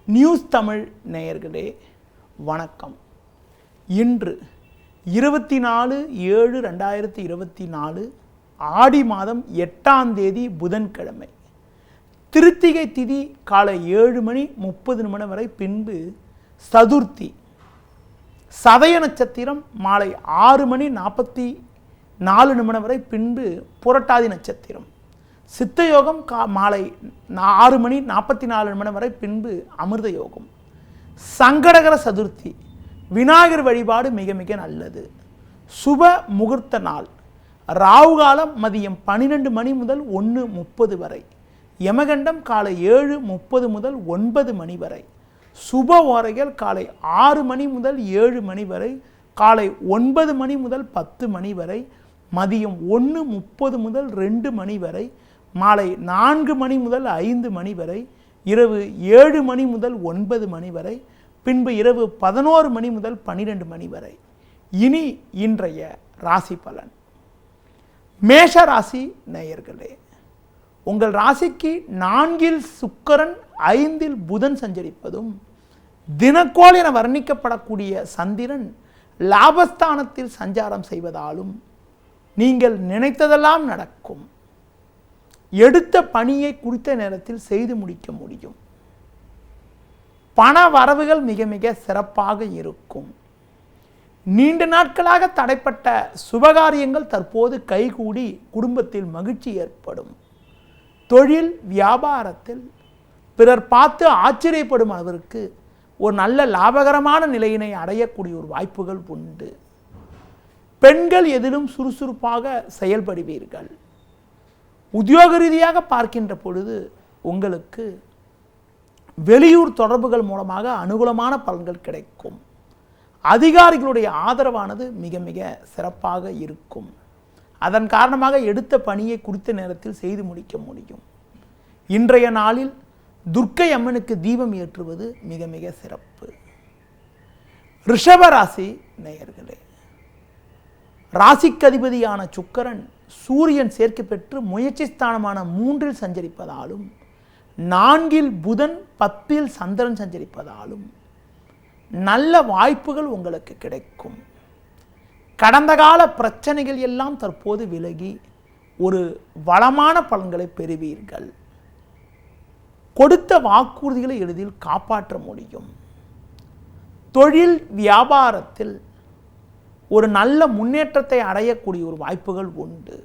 News Tamil நேயர்களே வணக்கம். இன்று 24/7/2024 ஆடி மாதம் 8ஆம் தேதி புதன்கிழமை. திருத்திகை திதி காலை 7:30 வரை, பின்பு சதுர்த்தி. சதய நட்சத்திரம் மாலை 6:44 வரை, பின்பு புரட்டாதி நட்சத்திரம். சித்த யோகம் மாலை 6:44 வரை, பின்பு அமிர்த யோகம். சங்கடகர சதுர்த்தி. விநாயகர் வழிபாடு மிக மிக நல்லது. சுப முகூர்த்த நாள். ராகு காலம் மதியம் 12 மணி முதல் 1:30 வரை. யமகண்டம் காலை 7:30 முதல் 9 மணி வரை. சுப ஓரைகள் காலை 6 மணி முதல் 7 மணி வரை, காலை 9 மணி முதல் 10 மணி வரை, மதியம் 1:30 முதல் 2 மணி வரை, மாலை 4 மணி முதல் 5 மணி வரை, இரவு 7 மணி முதல் 9 மணி வரை, பின்பு இரவு 11 மணி முதல் 12 மணி வரை. இனி இன்றைய ராசி பலன். மேஷ ராசி நேயர்களே, உங்கள் ராசிக்கு 4இல் சுக்கிரன் 5இல் புதன் சஞ்சரிப்பதும், தினக்கோள் என வர்ணிக்கப்படக்கூடிய சந்திரன் லாபஸ்தானத்தில் சஞ்சாரம் செய்வதாலும் நீங்கள் நினைத்ததெல்லாம் நடக்கும். எடுத்த பணியை குறித்த நேரத்தில் செய்து முடிக்க முடியும். பண வரவுகள் மிக மிக சிறப்பாக இருக்கும். நீண்ட நாட்களாக தடைப்பட்ட சுபகாரியங்கள் தற்போது கைகூடி குடும்பத்தில் மகிழ்ச்சி ஏற்படும். தொழில் வியாபாரத்தில் பிறர் பார்த்து ஆச்சரியப்படும் அளவிற்கு ஒரு நல்ல லாபகரமான நிலையினை அடையக்கூடிய ஒரு வாய்ப்புகள் உண்டு. பெண்கள் எதிலும் சுறுசுறுப்பாக செயல்படுவீர்கள். உத்தியோக ரீதியாக பார்க்கின்ற பொழுது உங்களுக்கு வெளியூர் தொடர்புகள் மூலமாக அனுகூலமான பலன்கள் கிடைக்கும். அதிகாரிகளுடைய ஆதரவானது மிக மிக சிறப்பாக இருக்கும். அதன் காரணமாக எடுத்த பணியை குறித்த நேரத்தில் செய்து முடிக்க முடியும். இன்றைய நாளில் துர்க்கை அம்மனுக்கு தீபம் ஏற்றுவது மிக மிக சிறப்பு. ரிஷப ராசி நேயர்களே, ராசிக்கு அதிபதியான சுக்கிரன் சூரியன் சேர்க்கை பெற்று முயற்சி ஸ்தானமான 3இல் சஞ்சரிப்பதாலும், 4இல் புதன் 10இல் சந்திரன் சஞ்சரிப்பதாலும் நல்ல வாய்ப்புகள் உங்களுக்கு கிடைக்கும். கடந்த கால பிரச்சனைகள் எல்லாம் தற்போது விலகி ஒரு வளமான பலன்களை பெறுவீர்கள். கொடுத்த வாக்குறுதிகளை எளிதில் காப்பாற்ற முடியும். தொழில் வியாபாரத்தில் ஒரு நல்ல முன்னேற்றத்தை அடையக்கூடிய ஒரு வாய்ப்புகள் உண்டு.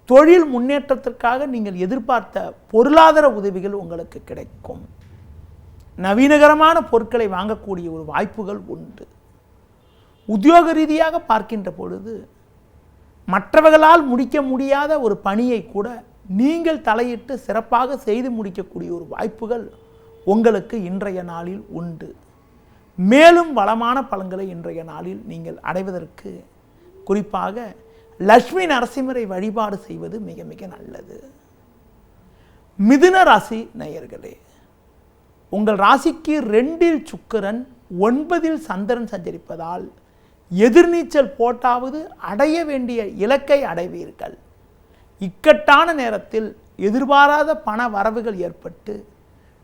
தொழில் முன்னேற்றத்திற்காக நீங்கள் எதிர்பார்த்த பொருளாதார உதவிகள் உங்களுக்கு கிடைக்கும். நவீனகரமான பொருட்களை வாங்கக்கூடிய ஒரு வாய்ப்புகள் உண்டு. உத்தியோக ரீதியாக பார்க்கின்ற பொழுது மற்றவர்களால் முடிக்க முடியாத ஒரு பணியை கூட நீங்கள் தலையிட்டு சிறப்பாக செய்து முடிக்கக்கூடிய ஒரு வாய்ப்புகள் உங்களுக்கு இன்றைய நாளில் உண்டு. மேலும் வளமான பலன்களை இன்றைய நாளில் நீங்கள் அடைவதற்கு குறிப்பாக லட்சுமி நரசிம்மரை வழிபாடு செய்வது மிக மிக நல்லது. மிதுன ராசி நேயர்களே, உங்கள் ராசிக்கு 2இல் சுக்கிரன் 9இல் சந்திரன் சஞ்சரிப்பதால் எதிர்நீச்சல் போட்டாவது அடைய வேண்டிய இலக்கை அடைவீர்கள். இக்கட்டான நேரத்தில் எதிர்பாராத பண வரவுகள் ஏற்பட்டு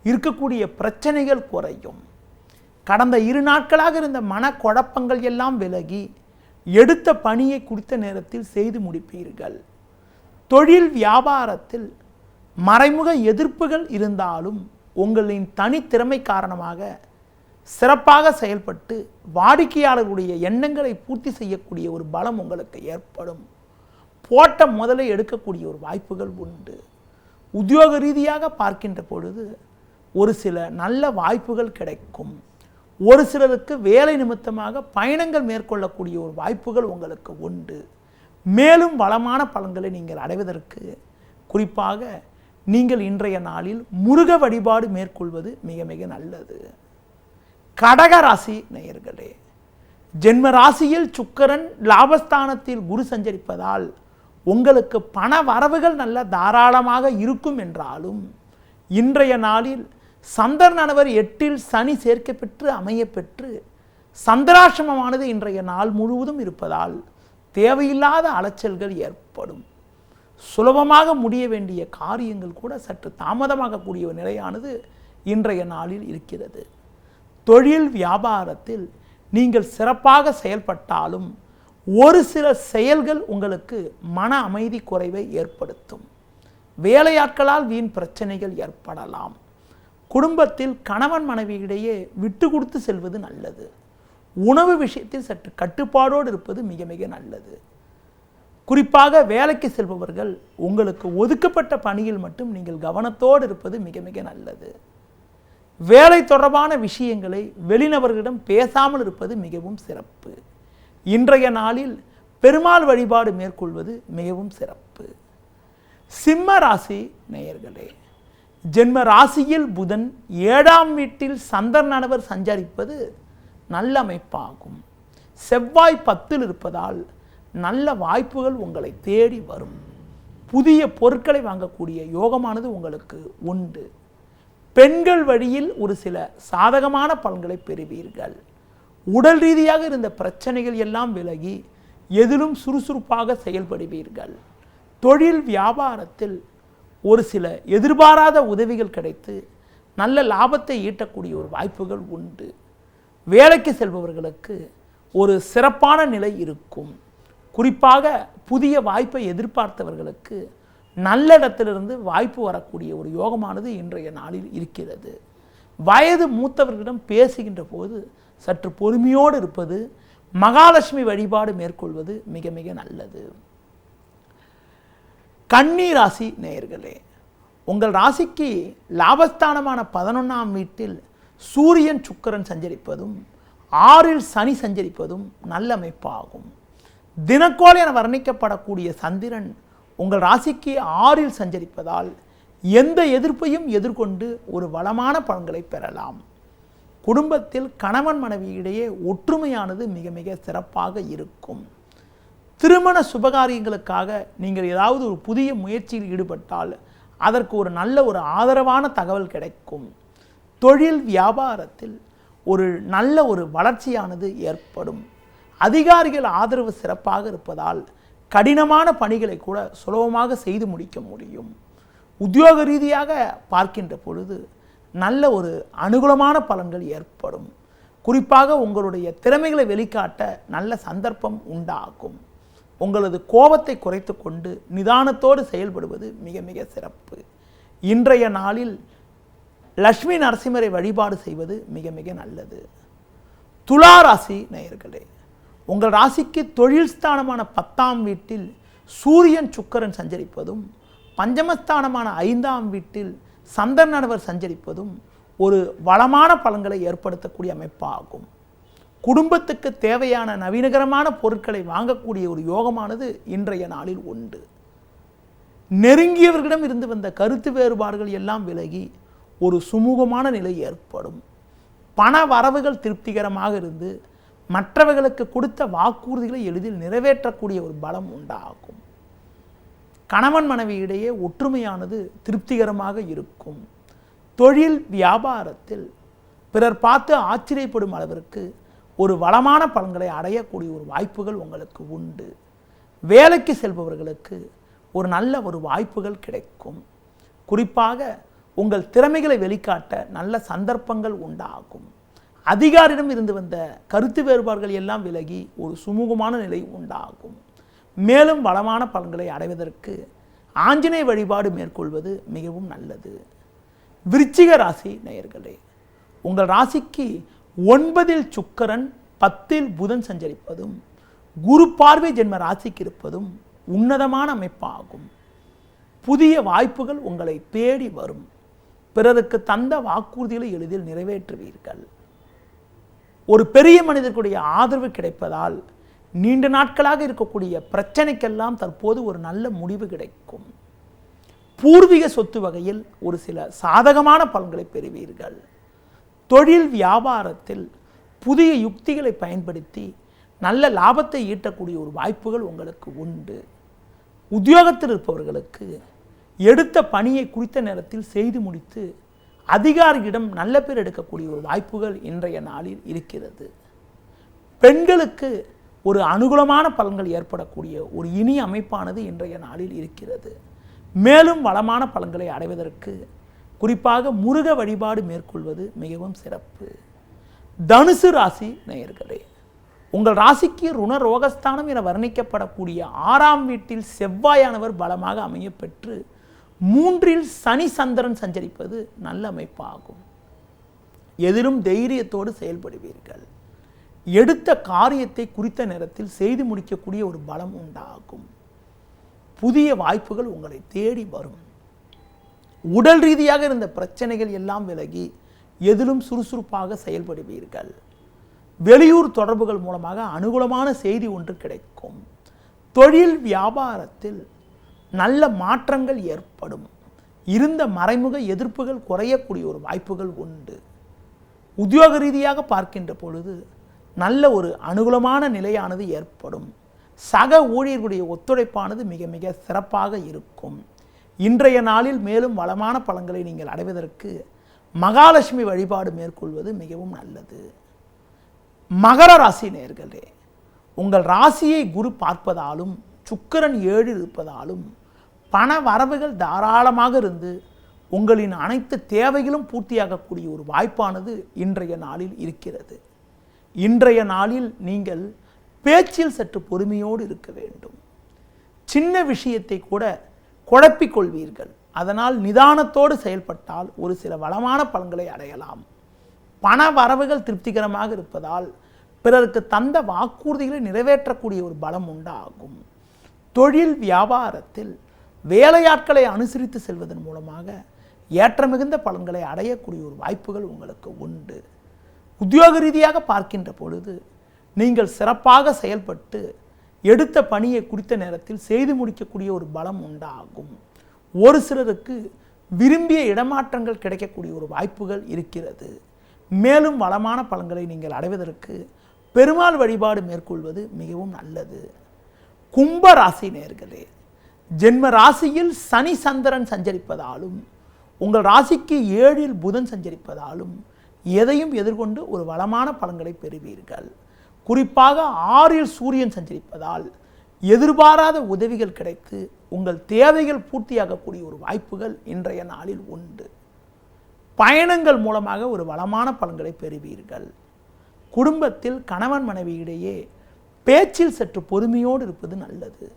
இருக்கக்கூடிய பிரச்சனைகள் குறையும். கடந்த 2 நாட்களாக இருந்த மனக்குழப்பங்கள் எல்லாம் விலகி எடுத்த பணியை குறித்த நேரத்தில் செய்து முடிப்பீர்கள். தொழில் வியாபாரத்தில் மறைமுக எதிர்ப்புகள் இருந்தாலும் உங்களின் தனித்திறமை காரணமாக சிறப்பாக செயல்பட்டு வாடிக்கையாளர்களுடைய எண்ணங்களை பூர்த்தி செய்யக்கூடிய ஒரு பலம் உங்களுக்கு ஏற்படும். போட்ட முதலை எடுக்கக்கூடிய ஒரு வாய்ப்புகள் உண்டு. உத்தியோக ரீதியாக பார்க்கின்ற பொழுது ஒரு சில நல்ல வாய்ப்புகள் கிடைக்கும். ஒரு சிலருக்கு வேலை நிமித்தமாக பயணங்கள் மேற்கொள்ளக்கூடிய ஒரு வாய்ப்புகள் உங்களுக்கு உண்டு. மேலும் வளமான பலன்களை நீங்கள் அடைவதற்கு குறிப்பாக நீங்கள் இன்றைய நாளில் முருக வழிபாடு மேற்கொள்வது மிக மிக நல்லது. கடக ராசி நேயர்களே, ஜென்ம ராசியில் சுக்கிரன் லாபஸ்தானத்தில் குரு சஞ்சரிப்பதால் உங்களுக்கு பண வரவுகள் நல்ல தாராளமாக இருக்கும் என்றாலும், இன்றைய நாளில் சந்திரனானவர் 8இல் சனி சேர்க்கை பெற்று அமைய பெற்று சந்திராசிரமமானது இன்றைய நாள் முழுவதும் இருப்பதால் தேவையில்லாத அலைச்சல்கள் ஏற்படும். சுலபமாக முடிய வேண்டிய காரியங்கள் கூட சற்று தாமதமாகக்கூடிய நிலையானது இன்றைய நாளில் இருக்கிறது. தொழில் வியாபாரத்தில் நீங்கள் சிறப்பாக செயல்பட்டாலும் ஒரு சில செயல்கள் உங்களுக்கு மன அமைதி குறைவை ஏற்படுத்தும். வேலையாட்களால் வீண் பிரச்சனைகள் ஏற்படலாம். குடும்பத்தில் கணவன் மனைவியிடையே விட்டு கொடுத்து செல்வது நல்லது. உணவு விஷயத்தில் சற்று கட்டுப்பாடோடு இருப்பது மிக மிக நல்லது. குறிப்பாக வேலைக்கு செல்பவர்கள் உங்களுக்கு ஒதுக்கப்பட்ட பணியில் மட்டும் நீங்கள் கவனத்தோடு இருப்பது மிக மிக நல்லது. வேலை தொடர்பான விஷயங்களை வெளிநபர்களிடம் பேசாமல் இருப்பது மிகவும் சிறப்பு. இன்றைய நாளில் பெருமாள் வழிபாடு மேற்கொள்வது மிகவும் சிறப்பு. சிம்ம ராசி நேயர்களே, ஜென்ம ராசியில் புதன் 7ஆம் வீட்டில் சந்திரனவர் சஞ்சரிப்பது நல்ல அமைப்பாகும். செவ்வாய் 10ல் இருப்பதால் நல்ல வாய்ப்புகள் உங்களை தேடி வரும். புதிய பொருட்களை வாங்கக்கூடிய யோகமானது உங்களுக்கு உண்டு. பெண்கள் வழியில் ஒரு சில சாதகமான பலன்களை பெறுவீர்கள். உடல் ரீதியாக இருந்த பிரச்சனைகள் எல்லாம் விலகி எதிலும் சுறுசுறுப்பாக செயல்படுவீர்கள். தொழில் வியாபாரத்தில் ஒரு சில எதிர்பாராத உதவிகள் கிடைத்து நல்ல லாபத்தை ஈட்டக்கூடிய ஒரு வாய்ப்புகள் உண்டு. வேலைக்கு செல்பவர்களுக்கு ஒரு சிறப்பான நிலை இருக்கும். குறிப்பாக புதிய வாய்ப்பை எதிர்பார்த்தவர்களுக்கு நல்ல இடத்திலிருந்து வாய்ப்பு வரக்கூடிய ஒரு யோகமானது இன்றைய நாளில் இருக்கிறது. வயது மூத்தவர்களிடம் பேசுகின்ற போது சற்று பொறுமையோடு இருப்பது, மகாலட்சுமி வழிபாடு மேற்கொள்வது மிக மிக நல்லது. கன்னி ராசி நேயர்களே, உங்கள் ராசிக்கு லாபஸ்தானமான 11ஆம் வீட்டில் சூரியன் சுக்கிரன் சஞ்சரிப்பதும் 6ல் சனி சஞ்சரிப்பதும் நல்ல அமைப்பாகும். தினக்கோள் என வர்ணிக்கப்படக்கூடிய சந்திரன் உங்கள் ராசிக்கு 6ல் சஞ்சரிப்பதால் எந்த எதிர்ப்பையும் எதிர்கொண்டு ஒரு வளமான பலன்களை பெறலாம். குடும்பத்தில் கணவன் மனைவியிடையே ஒற்றுமையானது மிக மிக சிறப்பாக இருக்கும். திருமண சுபகாரியங்களுக்காக நீங்கள் ஏதாவது ஒரு புதிய முயற்சியில் ஈடுபட்டால் அதற்கு ஒரு நல்ல ஒரு ஆதரவான தகவல் கிடைக்கும். தொழில் வியாபாரத்தில் ஒரு நல்ல ஒரு வளர்ச்சியானது ஏற்படும். அதிகாரிகள் ஆதரவு சிறப்பாக இருப்பதால் கடினமான பணிகளை கூட சுலபமாக செய்து முடிக்க முடியும். உத்தியோக ரீதியாக பார்க்கின்ற பொழுது நல்ல ஒரு அனுகூலமான பலன்கள் ஏற்படும். குறிப்பாக உங்களுடைய திறமைகளை வெளிக்காட்ட நல்ல சந்தர்ப்பம் உண்டாகும். உங்களது கோபத்தை குறைத்து கொண்டு நிதானத்தோடு செயல்படுவது மிக மிக சிறப்பு. இன்றைய நாளில் லட்சுமி நரசிம்மரை வழிபாடு செய்வது மிக மிக நல்லது. துலா ராசி நேயர்களே, உங்கள் ராசிக்கு தொழில் ஸ்தானமான 10ஆம் வீட்டில் சூரியன் சுக்கிரன் சஞ்சரிப்பதும் பஞ்சமஸ்தானமான 5ஆம் வீட்டில் சந்திரனவர் சஞ்சரிப்பதும் ஒரு வளமான பலன்களை ஏற்படுத்தக்கூடிய அமைப்பாகும். குடும்பத்துக்கு தேவையான நவீனகரமான பொருட்களை வாங்கக்கூடிய ஒரு யோகமானது இன்றைய நாளில் உண்டு. நெருங்கியவர்களிடம் இருந்து வந்த கருத்து வேறுபாடுகள் எல்லாம் விலகி ஒரு சுமூகமான நிலை ஏற்படும். பண வரவுகள் திருப்திகரமாக இருந்து மற்றவர்களுக்கு கொடுத்த வாக்குறுதிகளை எளிதில் நிறைவேற்றக்கூடிய ஒரு பலம் உண்டாகும். கணவன் மனைவியிடையே ஒற்றுமையானது திருப்திகரமாக இருக்கும். தொழில் வியாபாரத்தில் பிறர் பார்த்து ஆச்சரியப்படும் அளவிற்கு ஒரு வளமான பலன்களை அடையக்கூடிய ஒரு வாய்ப்புகள் உங்களுக்கு உண்டு. வேலைக்கு செல்பவர்களுக்கு ஒரு நல்ல ஒரு வாய்ப்புகள் கிடைக்கும். குறிப்பாக உங்கள் திறமைகளை வெளிக்காட்ட நல்ல சந்தர்ப்பங்கள் உண்டாகும். அதிகாரியிடம் இருந்து வந்த கருத்து வேறுபாடுகள் எல்லாம் விலகி ஒரு சுமூகமான நிலை உண்டாகும். மேலும் வளமான பலன்களை அடைவதற்கு ஆஞ்சநேய வழிபாடு மேற்கொள்வது மிகவும் நல்லது. விருச்சிக ராசி நேயர்களே, உங்கள் ராசிக்கு 9ல் சுக்கிரன் 10ல் புதன் சஞ்சரிப்பதும் குரு பார்வை ஜென்ம ராசிக்கு இருப்பதும் உன்னதமான அமைப்பாகும். புதிய வாய்ப்புகள் உங்களை தேடி வரும். பிறருக்கு தந்த வாக்குறுதிகளை எளிதில் நிறைவேற்றுவீர்கள். ஒரு பெரிய மனிதர்களுடைய ஆதரவு கிடைப்பதால் நீண்ட நாட்களாக இருக்கக்கூடிய பிரச்சனைக்கெல்லாம் தற்போது ஒரு நல்ல முடிவு கிடைக்கும். பூர்வீக சொத்து வகையில் ஒரு சில சாதகமான பலன்களை பெறுவீர்கள். தொழில் வியாபாரத்தில் புதிய யுக்திகளை பயன்படுத்தி நல்ல லாபத்தை ஈட்டக்கூடிய ஒரு வாய்ப்புகள் உங்களுக்கு உண்டு. உத்தியோகத்தில் இருப்பவர்களுக்கு எடுத்த பணியை குறித்த நேரத்தில் செய்து முடித்து அதிகாரியிடம் நல்ல பேர் எடுக்கக்கூடிய ஒரு வாய்ப்புகள் இன்றைய நாளில் இருக்கிறது. பெண்களுக்கு ஒரு அனுகூலமான பலன்கள் ஏற்படக்கூடிய ஒரு இனிய அமைப்பானது இன்றைய நாளில் இருக்கிறது. மேலும் வளமான பலன்களை அடைவதற்கு குறிப்பாக முருக வழிபாடு மேற்கொள்வது மிகவும் சிறப்பு. தனுசு ராசி நேயர்களே, உங்கள் ராசிக்கு ருணரோகஸ்தானம் என வர்ணிக்கப்படக்கூடிய 6ஆம் வீட்டில் செவ்வாயானவர் பலமாக அமைய பெற்று 3இல் சனி சந்திரன் சஞ்சரிப்பது நல்ல அமைப்பாகும். எதிலும் தைரியத்தோடு செயல்படுவீர்கள். எடுத்த காரியத்தை குறித்த நேரத்தில் செய்து முடிக்கக்கூடிய ஒரு பலம் உண்டாகும். புதிய வாய்ப்புகள் உங்களை தேடி வரும். உடல் ரீதியாக இருந்த பிரச்சனைகள் எல்லாம் விலகி எதிலும் சுறுசுறுப்பாக செயல்படுவீர்கள். வெளியூர் தொடர்புகள் மூலமாக அனுகூலமான செய்தி ஒன்று கிடைக்கும். தொழில் வியாபாரத்தில் நல்ல மாற்றங்கள் ஏற்படும். இருந்த மறைமுக எதிர்ப்புகள் குறையக்கூடிய ஒரு வாய்ப்புகள் உண்டு. உத்தியோக ரீதியாக பார்க்கின்ற பொழுது நல்ல ஒரு அனுகூலமான நிலையானது ஏற்படும். சக ஊழியர்களுடைய ஒத்துழைப்பானது மிக மிக சிறப்பாக இருக்கும். இன்றைய நாளில் மேலும் வளமான பலன்களை நீங்கள் அடைவதற்கு மகாலட்சுமி வழிபாடு மேற்கொள்வது மிகவும் நல்லது. மகர ராசி நேயர்களே, உங்கள் ராசியை குரு பார்ப்பதாலும் சுக்கிரன் 7 இருப்பதாலும் பண வரவுகள் தாராளமாக இருந்து உங்களின் அனைத்து தேவைகளும் பூர்த்தியாகக்கூடிய ஒரு வாய்ப்பானது இன்றைய நாளில் இருக்கிறது. இன்றைய நாளில் நீங்கள் பேச்சில் சற்று பொறுமையோடு இருக்க வேண்டும். சின்ன விஷயத்தை கூட குழப்பிக்கொள்வீர்கள். அதனால் நிதானத்தோடு செயல்பட்டால் ஒரு சில வளமான பலன்களை அடையலாம். பண வரவுகள் திருப்திகரமாக இருப்பதால் பிறருக்கு தந்த வாக்குறுதிகளை நிறைவேற்றக்கூடிய ஒரு பலம் உண்டாகும். தொழில் வியாபாரத்தில் வேலையாட்களை அனுசரித்து செல்வதன் மூலமாக ஏற்ற மிகுந்த பலன்களை அடையக்கூடிய ஒரு வாய்ப்புகள் உங்களுக்கு உண்டு. உத்தியோக ரீதியாக பார்க்கின்ற பொழுது நீங்கள் சிறப்பாக செயல்பட்டு எடுத்த பணியை குறித்த நேரத்தில் செய்து முடிக்கக்கூடிய ஒரு பலம் உண்டாகும். ஒரு சிலருக்கு விரும்பிய இடமாற்றங்கள் கிடைக்கக்கூடிய ஒரு வாய்ப்புகள் இருக்கிறது. மேலும் வளமான பலன்களை நீங்கள் அடைவதற்கு பெருமாள் வழிபாடு மேற்கொள்வது மிகவும் நல்லது. கும்ப ராசி நேயர்களே, ஜென்ம ராசியில் சனி சந்திரன் சஞ்சரிப்பதாலும் உங்கள் ராசிக்கு 7இல் புதன் சஞ்சரிப்பதாலும் எதையும் எதிர்கொண்டு ஒரு வளமான பலன்களை பெறுவீர்கள். குறிப்பாக 6இல் சூரியன் சஞ்சரிப்பதால் எதிர்பாராத உதவிகள் கிடைத்து உங்கள் தேவைகள் பூர்த்தியாகக்கூடிய ஒரு வாய்ப்புகள் இன்றைய நாளில் உண்டு. பயணங்கள் மூலமாக ஒரு வளமான பலன்களை பெறுவீர்கள். குடும்பத்தில் கணவன் மனைவியிடையே பேச்சில் சற்று பொறுமையோடு இருப்பது நல்லது.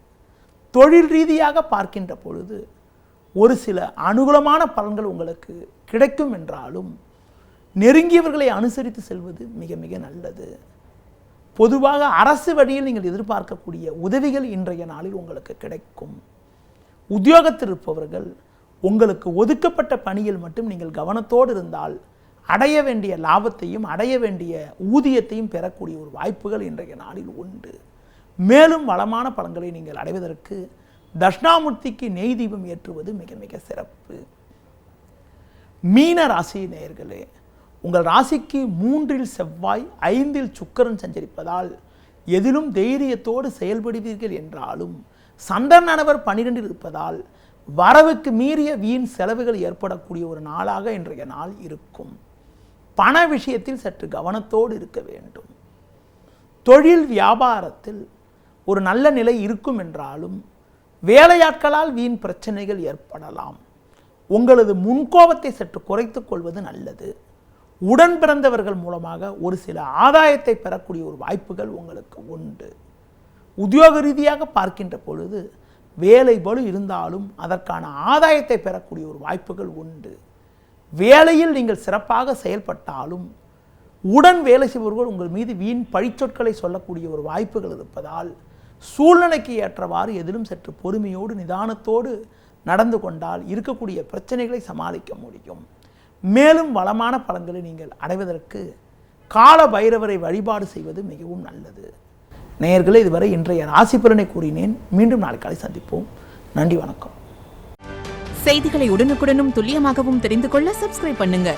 தொழில் ரீதியாக பார்க்கின்ற பொழுது ஒரு சில அனுகூலமான பலன்கள் உங்களுக்கு கிடைக்கும் என்றாலும் நெருங்கியவர்களை அனுசரித்து செல்வது மிக மிக நல்லது. பொதுவாக அரசு வழியில் நீங்கள் எதிர்பார்க்கக்கூடிய உதவிகள் இன்றைய நாளில் உங்களுக்கு கிடைக்கும். உத்தியோகத்தில் இருப்பவர்கள் உங்களுக்கு ஒதுக்கப்பட்ட பணியில் மட்டும் நீங்கள் கவனத்தோடு இருந்தால் அடைய வேண்டிய லாபத்தையும் அடைய வேண்டிய ஊதியத்தையும் பெறக்கூடிய ஒரு வாய்ப்புகள் இன்றைய நாளில் உண்டு. மேலும் வளமான பலன்களை நீங்கள் அடைவதற்கு தட்சிணாமூர்த்திக்கு நெய் தீபம் ஏற்றுவது மிக மிக சிறப்பு. மீன ராசி நேயர்களே, உங்கள் ராசிக்கு 3இல் செவ்வாய் 5இல் சுக்கிரன் சஞ்சரிப்பதால் எதிலும் தைரியத்தோடு செயல்படுவீர்கள் என்றாலும் சந்திரனவர் 12இல் இருப்பதால் வரவுக்கு மீறிய வீண் செலவுகள் ஏற்படக்கூடிய ஒரு நாளாக இன்றைய நாள் இருக்கும். பண விஷயத்தில் சற்று கவனத்தோடு இருக்க வேண்டும். தொழில் வியாபாரத்தில் ஒரு நல்ல நிலை இருக்கும் என்றாலும் வேலையாட்களால் வீண் பிரச்சனைகள் ஏற்படலாம். உங்களது முன்கோபத்தை சற்று குறைத்துக் கொள்வது நல்லது. உடன் பிறந்தவர்கள் மூலமாக ஒரு சில ஆதாயத்தை பெறக்கூடிய ஒரு வாய்ப்புகள் உங்களுக்கு உண்டு. உத்தியோக ரீதியாக பார்க்கின்ற பொழுது வேலை பளு இருந்தாலும் அதற்கான ஆதாயத்தை பெறக்கூடிய ஒரு வாய்ப்புகள் உண்டு. வேலையில் நீங்கள் சிறப்பாக செயல்பட்டாலும் உடன் வேலை செய்பவர்கள் உங்கள் மீது வீண் பழிச்சொற்களை சொல்லக்கூடிய ஒரு வாய்ப்புகள் இருப்பதால் சூழ்நிலைக்கு ஏற்றவாறு எதிலும் சற்று பொறுமையோடு நிதானத்தோடு நடந்து கொண்டால் இருக்கக்கூடிய பிரச்சனைகளை சமாளிக்க முடியும். மேலும் வளமான பலன்களை நீங்கள் அடைவதற்கு கால பைரவரை வழிபாடு செய்வது மிகவும் நல்லது. நேயர்களே, இதுவரை இன்றைய ராசி பலனை கூறினேன். மீண்டும் நாளை காலை சந்திப்போம். நன்றி, வணக்கம். செய்திகளை உடனுக்குடனும் துல்லியமாகவும் தெரிந்து கொள்ள சப்ஸ்கிரைப் பண்ணுங்க.